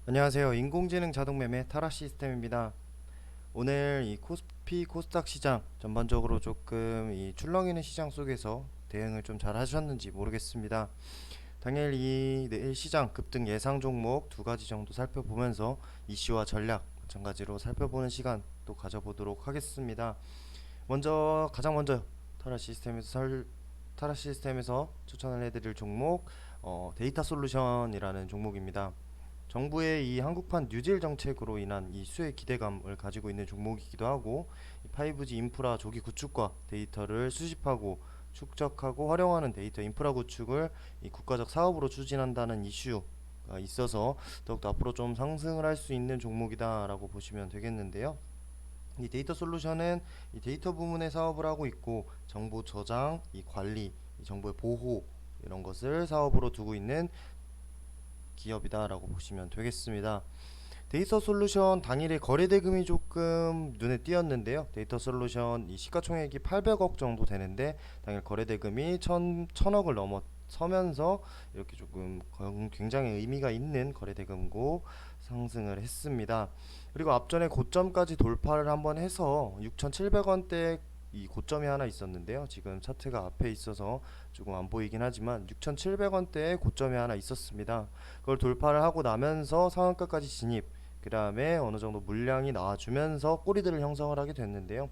안녕하세요. 인공지능 자동매매 타라 시스템입니다. 오늘 이 코스피 코스닥 시장 전반적으로 조금 이 출렁이는 시장 속에서 대응을 좀 잘 하셨는지 모르겠습니다. 당일 이 내일 시장 급등 예상 종목 두 가지 정도 살펴보면서 이슈와 전략 마찬가지로 살펴보는 시간 또 가져보도록 하겠습니다. 가장 먼저 타라 시스템에서 타라 시스템에서 추천을 해드릴 종목 데이터 솔루션이라는 종목입니다. 정부의 이 한국판 뉴질 정책으로 인한 이 수혜 기대감을 가지고 있는 종목이기도 하고, 5G 인프라 조기 구축과 데이터를 수집하고 축적하고 활용하는 데이터 인프라 구축을 이 국가적 사업으로 추진한다는 이슈가 있어서 더욱더 앞으로 좀 상승을 할 수 있는 종목이다라고 보시면 되겠는데요. 이 데이터 솔루션은 이 데이터 부문의 사업을 하고 있고, 정보 저장, 이 관리, 이 정보의 보호 이런 것을 사업으로 두고 있는 기업이다라고 보시면 되겠습니다. 데이터 솔루션 당일의 거래 대금이 조금 눈에 띄었는데요. 데이터 솔루션 이 시가총액이 800억 정도 되는데 당일 거래 대금이 1000억을 넘어서면서 이렇게 조금 굉장히 의미가 있는 거래 대금고 상승을 했습니다. 그리고 앞전에 고점까지 돌파를 한번 해서 6,700원대 이 고점이 하나 있었는데요. 지금 차트가 앞에 있어서 조금 안 보이긴 하지만 6,700원대에 고점이 하나 있었습니다. 그걸 돌파를 하고 나면서 상한가까지 진입, 그 다음에 어느 정도 물량이 나와주면서 꼬리들을 형성을 하게 됐는데요.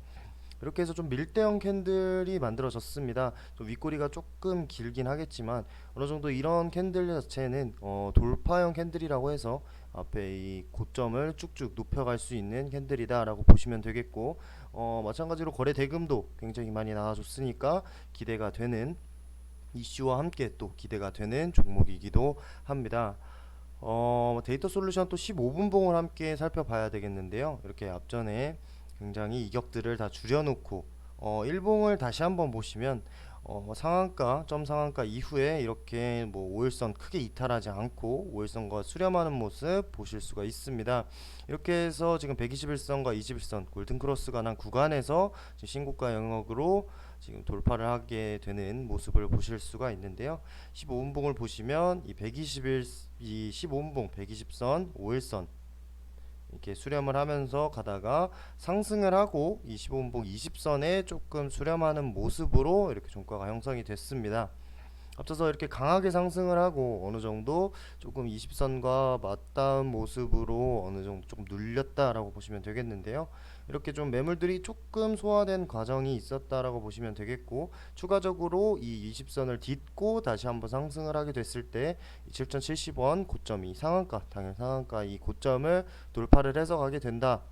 이렇게 해서 좀 밀대형 캔들이 만들어졌습니다. 좀 윗꼬리가 조금 길긴 하겠지만 어느 정도 이런 캔들 자체는 돌파형 캔들이라고 해서 앞에 이 고점을 쭉쭉 높여갈 수 있는 캔들이다라고 보시면 되겠고, 마찬가지로 거래 대금도 굉장히 많이 나와줬으니까 기대가 되는 이슈와 함께 또 기대가 되는 종목이기도 합니다. 데이터 솔루션 또 15분 봉을 함께 살펴봐야 되겠는데요. 이렇게 앞전에 굉장히 이격들을 다 줄여놓고 일봉을 다시 한번 보시면 상한가 점 상한가 이후에 이렇게 뭐 5일선 크게 이탈하지 않고 5일선과 수렴하는 모습 보실 수가 있습니다. 이렇게 해서 지금 121선과 21선 골든크로스가 난 구간에서 지금 신고가 영역으로 지금 돌파를 하게 되는 모습을 보실 수가 있는데요. 15분봉을 보시면 이 15분봉 120선 5일선 이렇게 수렴을 하면서 가다가 상승을 하고 25분봉 20선에 조금 수렴하는 모습으로 이렇게 종가가 형성이 됐습니다. 앞서서 이렇게 강하게 상승을 하고 어느 정도 조금 20선과 맞닿은 모습으로 어느 정도 조금 눌렸다라고 보시면 되겠는데요. 이렇게 좀 매물들이 조금 소화된 과정이 있었다라고 보시면 되겠고, 추가적으로 이 20선을 딛고 다시 한번 상승을 하게 됐을 때 7,070원 고점이 상한가 당일 상한가 이 고점을 돌파를 해서 가게 된다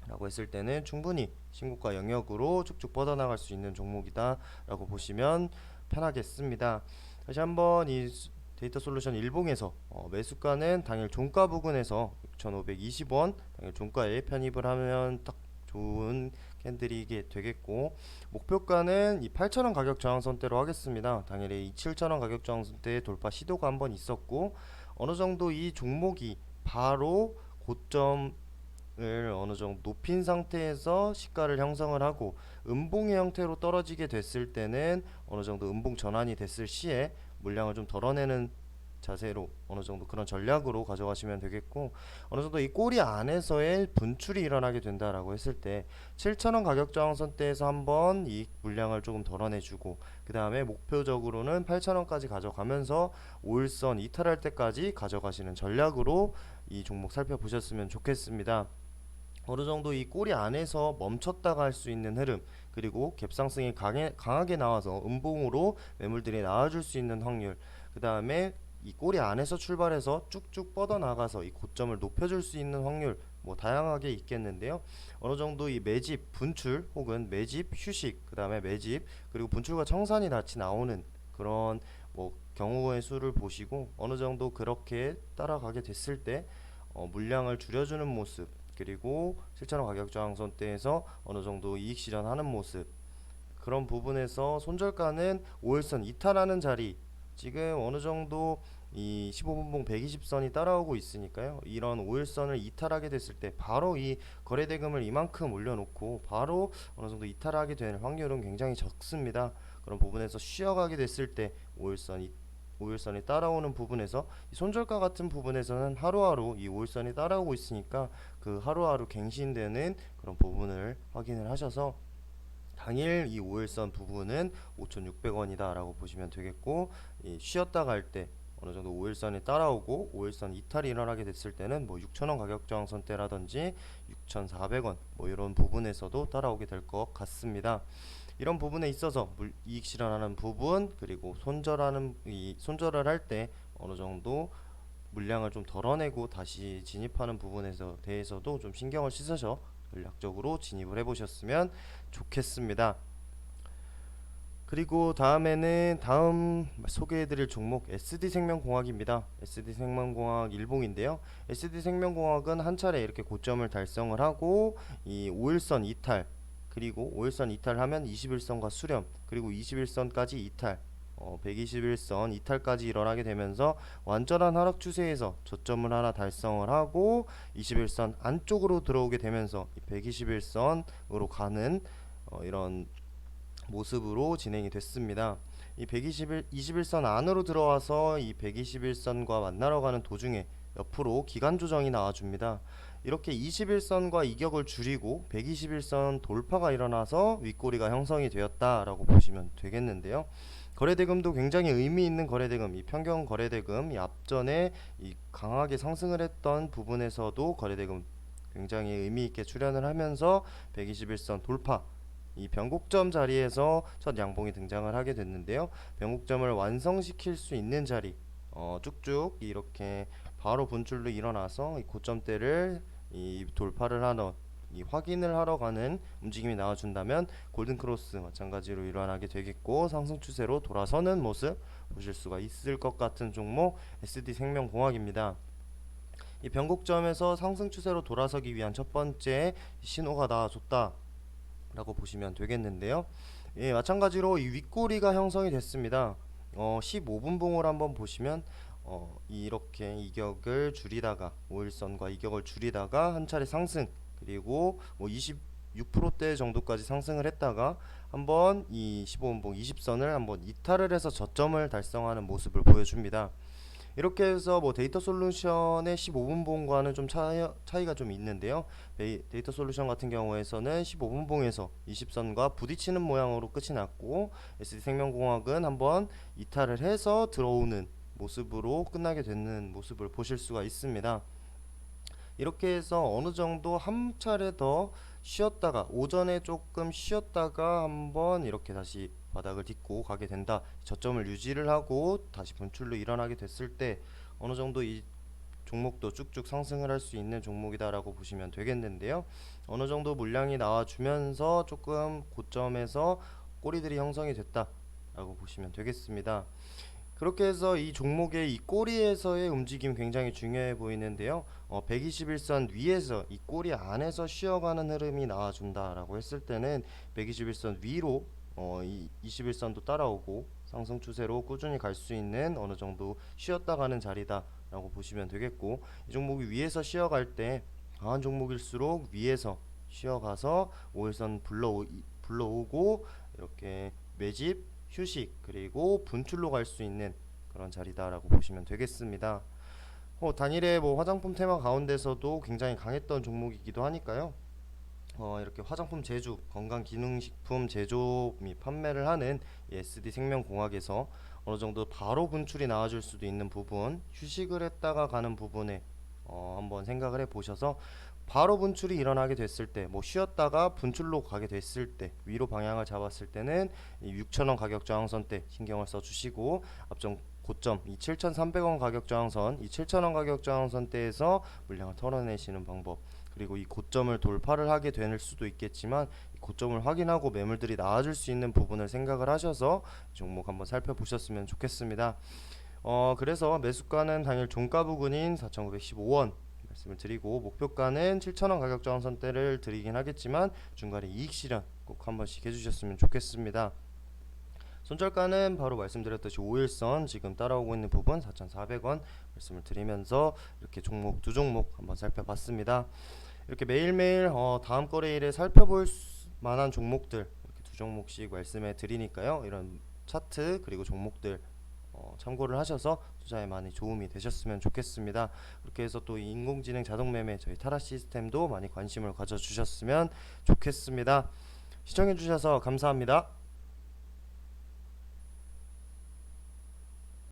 라고 했을 때는 충분히 신고가 영역으로 쭉쭉 뻗어나갈 수 있는 종목이다 라고 보시면 편하겠습니다. 다시 한번 이 데이터 솔루션 일봉에서 매수가는 당일 종가 부근에서 6,520원 당일 종가에 편입을 하면 딱 좋은 캔들이게 되겠고, 목표가는 이 8,000원 가격 저항선대로 하겠습니다. 당일에 이 7,000원 가격 저항선대 돌파 시도가 한번 있었고, 어느 정도 이 종목이 바로 고점 을 어느 정도 높인 상태에서 시가를 형성을 하고 음봉의 형태로 떨어지게 됐을 때는 어느 정도 음봉 전환이 됐을 시에 물량을 좀 덜어내는 자세로 어느 정도 그런 전략으로 가져가시면 되겠고, 어느 정도 이 꼬리 안에서의 분출이 일어나게 된다라고 했을 때 7,000원 가격 저항선대에서 한번 이 물량을 조금 덜어내주고, 그 다음에 목표적으로는 8,000원까지 가져가면서 5일선 이탈할 때까지 가져가시는 전략으로 이 종목 살펴보셨으면 좋겠습니다. 어느 정도 이 꼬리 안에서 멈췄다가 할 수 있는 흐름, 그리고 갭상승이 강하게 나와서 음봉으로 매물들이 나와줄 수 있는 확률, 그 다음에 이 꼬리 안에서 출발해서 쭉쭉 뻗어나가서 이 고점을 높여줄 수 있는 확률 뭐 다양하게 있겠는데요. 어느 정도 이 매집 분출 혹은 매집 휴식, 그 다음에 매집 그리고 분출과 청산이 같이 나오는 그런 뭐 경우의 수를 보시고 어느 정도 그렇게 따라가게 됐을 때 물량을 줄여주는 모습, 그리고 실제로 가격 저항선대에서 어느 정도 이익 실현하는 모습, 그런 부분에서 손절가는 5일선 이탈하는 자리, 지금 어느 정도 이 15분봉 120선이 따라오고 있으니까요. 이런 5일선을 이탈하게 됐을 때 바로 이 거래대금을 이만큼 올려놓고 바로 어느 정도 이탈하게 되는 확률은 굉장히 적습니다. 그런 부분에서 쉬어가게 됐을 때 5일선 5일선이 따라오는 부분에서 이 손절가 같은 부분에서는 하루하루 이 5일선이 따라오고 있으니까 그 하루하루 갱신되는 그런 부분을 확인을 하셔서 당일 이 5일선 부분은 5,600원이다 라고 보시면 되겠고, 이 쉬었다가 할 때 어느 정도 5일선이 따라오고 5일선 이탈이 일어나게 됐을 때는 뭐 6,000원 가격 저항선대라든지 6,400원 뭐 이런 부분에서도 따라오게 될 것 같습니다. 이런 부분에 있어서 이익 실현하는 부분, 그리고 손절을 할 때 어느 정도 물량을 좀 덜어내고 다시 진입하는 부분에서 대해서도 좀 신경을 씻으셔 전략적으로 진입을 해보셨으면 좋겠습니다. 그리고 다음 소개해드릴 종목 SD생명공학입니다. SD생명공학 일봉인데요. SD생명공학은 한 차례 이렇게 고점을 달성을 하고 이 5일선 이탈, 그리고 5일선 이탈하면 21선과 수렴, 그리고 21선까지 이탈, 121선 이탈까지 일어나게 되면서 완전한 하락 추세에서 저점을 하나 달성을 하고 21선 안쪽으로 들어오게 되면서 121선으로 가는 이런 모습으로 진행이 됐습니다. 이 21선 안으로 들어와서 이 121선과 만나러 가는 도중에 옆으로 기간 조정이 나와줍니다. 이렇게 21선과 이격을 줄이고 121선 돌파가 일어나서 윗꼬리가 형성이 되었다라고 보시면 되겠는데요. 거래대금도 굉장히 의미 있는 거래대금, 이 평균 거래대금, 이 앞전에 이 강하게 상승을 했던 부분에서도 거래대금 굉장히 의미 있게 출현을 하면서 121선 돌파, 이 변곡점 자리에서 첫 양봉이 등장을 하게 됐는데요. 변곡점을 완성시킬 수 있는 자리, 쭉쭉 이렇게 바로 분출로 일어나서 이 고점대를 이 돌파를 하는, 이 확인을 하러 가는 움직임이 나와준다면 골든크로스 마찬가지로 일어나게 되겠고, 상승 추세로 돌아서는 모습 보실 수가 있을 것 같은 종목 SD생명공학입니다. 이 변곡점에서 상승 추세로 돌아서기 위한 첫 번째 신호가 나와줬다 라고 보시면 되겠는데요. 예, 마찬가지로 이 윗꼬리가 형성이 됐습니다. 15분봉을 한번 보시면 이렇게 이격을 줄이다가 5일선과 이격을 줄이다가 한 차례 상승, 그리고 뭐 26%대 정도까지 상승을 했다가 한번 이 15분봉 20선을 한번 이탈을 해서 저점을 달성하는 모습을 보여줍니다. 이렇게 해서 뭐 데이터 솔루션의 15분봉과는 좀 차이가 좀 있는데요. 데이터 솔루션 같은 경우에서는 15분봉에서 20선과 부딪히는 모양으로 끝이 났고, SD생명공학은 한번 이탈을 해서 들어오는 모습으로 끝나게 되는 모습을 보실 수가 있습니다. 이렇게 해서 어느 정도 한 차례 더 쉬었다가, 오전에 조금 쉬었다가 한번 이렇게 다시 바닥을 딛고 가게 된다, 저점을 유지를 하고 다시 분출로 일어나게 됐을 때 어느 정도 이 종목도 쭉쭉 상승을 할 수 있는 종목이다라고 보시면 되겠는데요. 어느 정도 물량이 나와주면서 조금 고점에서 꼬리들이 형성이 됐다라고 보시면 되겠습니다. 그렇게 해서 이 종목의 이 꼬리에서의 움직임 굉장히 중요해 보이는데요. 121선 위에서 이 꼬리 안에서 쉬어가는 흐름이 나와준다라고 했을 때는 121선 위로 이 21선도 따라오고 상승 추세로 꾸준히 갈 수 있는 어느 정도 쉬었다 가는 자리다라고 보시면 되겠고, 이 종목이 위에서 쉬어갈 때 강한 종목일수록 위에서 쉬어가서 5일선 불러오고 이렇게 매집, 휴식, 그리고 분출로 갈 수 있는 그런 자리다라고 보시면 되겠습니다. 단일의 뭐 화장품 테마 가운데서도 굉장히 강했던 종목이기도 하니까요. 이렇게 화장품 제조, 건강기능식품 제조 및 판매를 하는 SD생명공학에서 어느 정도 바로 분출이 나와줄 수도 있는 부분, 휴식을 했다가 가는 부분에 한번 생각을 해보셔서 바로 분출이 일어나게 됐을 때, 뭐 쉬었다가 분출로 가게 됐을 때, 위로 방향을 잡았을 때는 6,000원 가격 저항선 때 신경을 써주시고, 앞전 고점 이 7,300원 가격 저항선, 이 7,000원 가격 저항선 때에서 물량을 털어내시는 방법, 그리고 이 고점을 돌파를 하게 될 수도 있겠지만 이 고점을 확인하고 매물들이 나와줄 수 있는 부분을 생각을 하셔서 종목 한번 살펴보셨으면 좋겠습니다. 그래서 매수가는 당일 종가 부근인 4,915원 말씀을 드리고, 목표가는 7,000원 가격 저항선대를 드리긴 하겠지만 중간에 이익 실현 꼭 한 번씩 해주셨으면 좋겠습니다. 손절가는 바로 말씀드렸듯이 5일선 지금 따라오고 있는 부분 4,400원 말씀을 드리면서 이렇게 종목 두 종목 한번 살펴봤습니다. 이렇게 매일매일 다음 거래일에 살펴볼 만한 종목들 이렇게 두 종목씩 말씀해 드리니까요. 이런 차트 그리고 종목들 참고를 하셔서 투자에 많이 도움이 되셨으면 좋겠습니다. 그렇게 해서 또 이 인공지능 자동매매 저희 타라 시스템도 많이 관심을 가져주셨으면 좋겠습니다. 시청해주셔서 감사합니다.